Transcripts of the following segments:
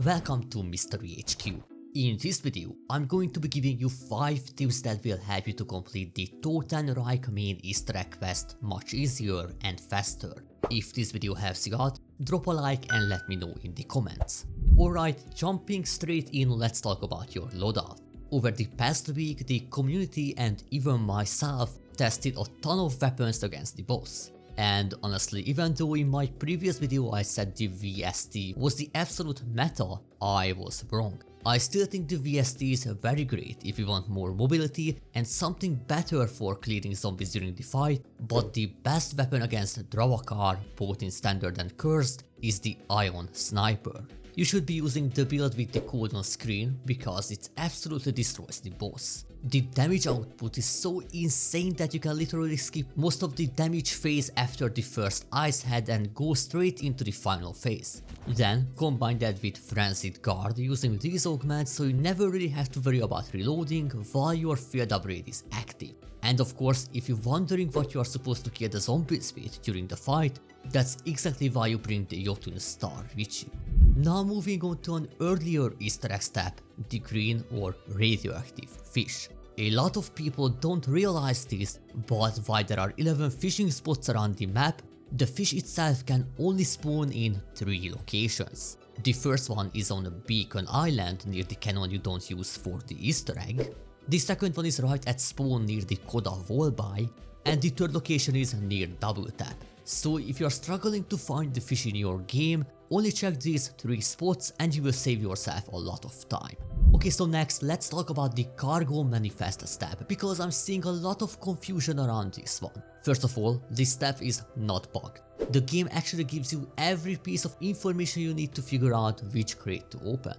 welcome to MysteryHQ. In this video, I'm going to be giving you 5 tips that will help you to complete the Totenreich main Easter egg quest much easier and faster. If this video helps you out, drop a like and let me know in the comments. Alright, jumping straight in, let's talk about your loadout. Over the past week, the community and even myself tested a ton of weapons against the boss. And honestly, even though in my previous video I said the VST was the absolute meta, I was wrong. I still think the VST is very great if you want more mobility and something better for clearing zombies during the fight, but the best weapon against Radioactive, both in standard and cursed, is the Ion Sniper. You should be using the build with the code on screen because it absolutely destroys the boss. The damage output is so insane that you can literally skip most of the damage phase after the first ice head and go straight into the final phase. Then combine that with Frenzied Guard using these augments so you never really have to worry about reloading while your field upgrade is active. And of course, if you're wondering what you are supposed to kill the zombies with during the fight, that's exactly why you bring the Jotun Star with you. Now moving on to an earlier Easter egg step, the green or radioactive fish. A lot of people don't realize this, but while there are 11 fishing spots around the map, the fish itself can only spawn in 3 locations. The first one is on a beacon island near the cannon you don't use for the Easter egg. The second one is right at spawn near the Coda wallby, and the third location is near Double Tap. So if you are struggling to find the fish in your game, only check these 3 spots and you will save yourself a lot of time. Okay, so next let's talk about the cargo manifest step, because I'm seeing a lot of confusion around this one. First of all, this step is not bugged. The game actually gives you every piece of information you need to figure out which crate to open.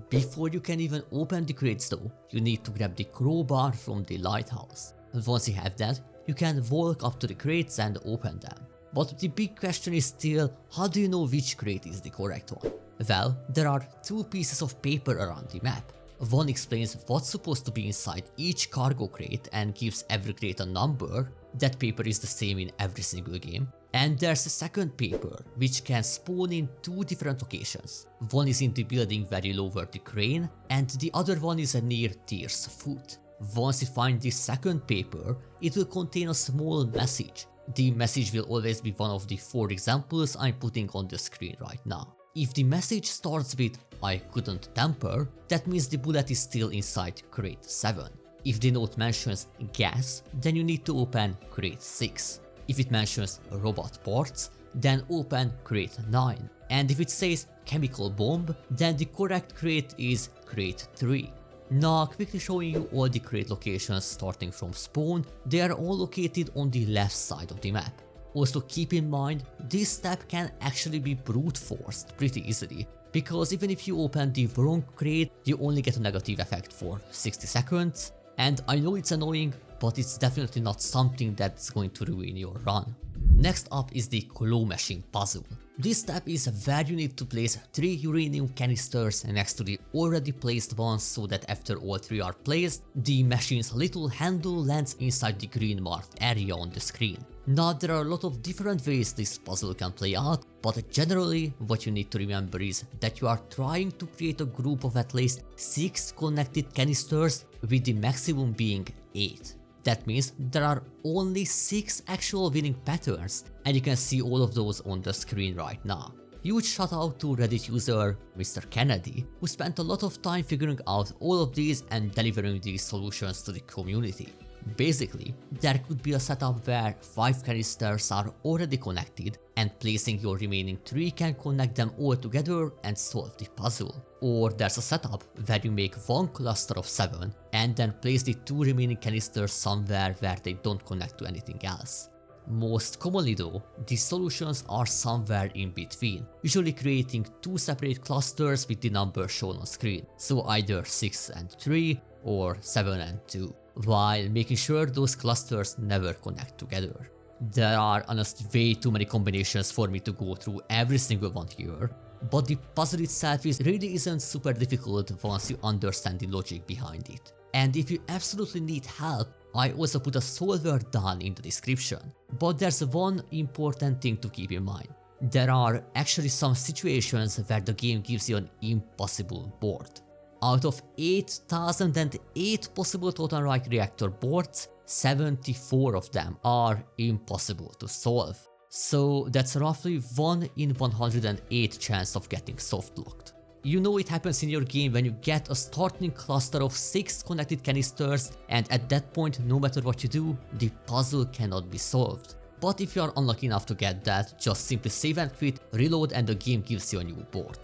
Before you can even open the crates though, you need to grab the crowbar from the lighthouse. Once you have that, you can walk up to the crates and open them. But the big question is still, how do you know which crate is the correct one? Well, there are 2 pieces of paper around the map. One explains what's supposed to be inside each cargo crate and gives every crate a number. That paper is the same in every single game. And there's a second paper, which can spawn in 2 different locations. One is in the building where you lower the crane, and the other one is near Tyr's foot. Once you find this second paper, it will contain a small message. The message will always be one of the 4 examples I'm putting on the screen right now. If the message starts with "I couldn't tamper", that means the bullet is still inside crate 7. If the note mentions gas, then you need to open crate 6. If it mentions robot parts, then open crate 9. And if it says chemical bomb, then the correct crate is crate 3. Now quickly showing you all the crate locations starting from spawn. They are all located on the left side of the map. Also keep in mind, this step can actually be brute forced pretty easily, because even if you open the wrong crate, you only get a negative effect for 60 seconds. And I know it's annoying, but it's definitely not something that's going to ruin your run. Next up is the claw machine puzzle. This step is where you need to place 3 uranium canisters next to the already placed ones so that after all 3 are placed, the machine's little handle lands inside the green marked area on the screen. Now there are a lot of different ways this puzzle can play out, but generally what you need to remember is that you are trying to create a group of at least 6 connected canisters, with the maximum being 8. That means there are only 6 actual winning patterns, and you can see all of those on the screen right now. Huge shout out to Reddit user Mr. Kennedy, who spent a lot of time figuring out all of these and delivering these solutions to the community. Basically, there could be a setup where 5 canisters are already connected, and placing your remaining 3 can connect them all together and solve the puzzle. Or there's a setup where you make 1 cluster of 7 and then place the 2 remaining canisters somewhere where they don't connect to anything else. Most commonly though, the solutions are somewhere in between, usually creating 2 separate clusters with the numbers shown on screen, so either 6 and 3 or 7 and 2, while making sure those clusters never connect together. There are honestly way too many combinations for me to go through every single one here, but the puzzle itself really isn't super difficult once you understand the logic behind it. And if you absolutely need help, I also put a solver down in the description. But there's one important thing to keep in mind. There are actually some situations where the game gives you an impossible board. Out of 8008 possible Totenreich reactor boards, 74 of them are impossible to solve. So that's roughly 1 in 108 chance of getting softlocked. You know it happens in your game when you get a starting cluster of 6 connected canisters, and at that point, no matter what you do, the puzzle cannot be solved. But if you are unlucky enough to get that, just simply save and quit, reload, and the game gives you a new board.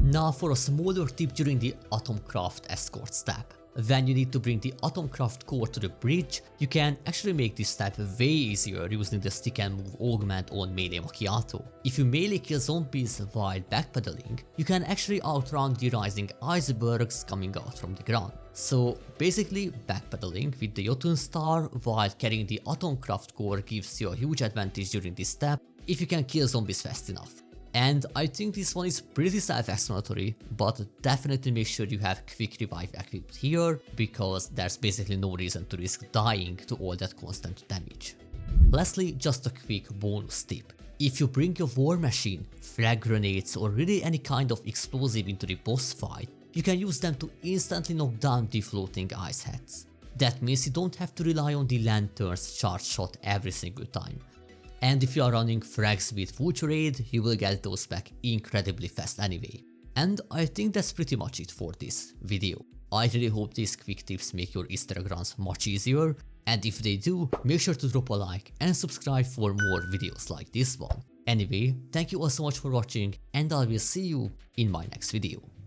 Now for a smaller tip during the Atomkraft Escort step. When you need to bring the Atomkraft core to the bridge, you can actually make this step way easier using the stick and move augment on melee macchiato. If you melee kill zombies while backpedaling, you can actually outrun the rising icebergs coming out from the ground. So basically, backpedaling with the Jotun star while carrying the Atomkraft core gives you a huge advantage during this step if you can kill zombies fast enough. And I think this one is pretty self-explanatory, but definitely make sure you have quick revive equipped here, because there's basically no reason to risk dying to all that constant damage. Lastly, just a quick bonus tip. If you bring your war machine, frag grenades, or really any kind of explosive into the boss fight, you can use them to instantly knock down the floating ice heads. That means you don't have to rely on the lantern's charge shot every single time. And if you are running frags with Future Aid, you will get those back incredibly fast anyway. And I think that's pretty much it for this video. I really hope these quick tips make your Easter egg runs much easier, and if they do, make sure to drop a like and subscribe for more videos like this one. Anyway, thank you all so much for watching, and I will see you in my next video.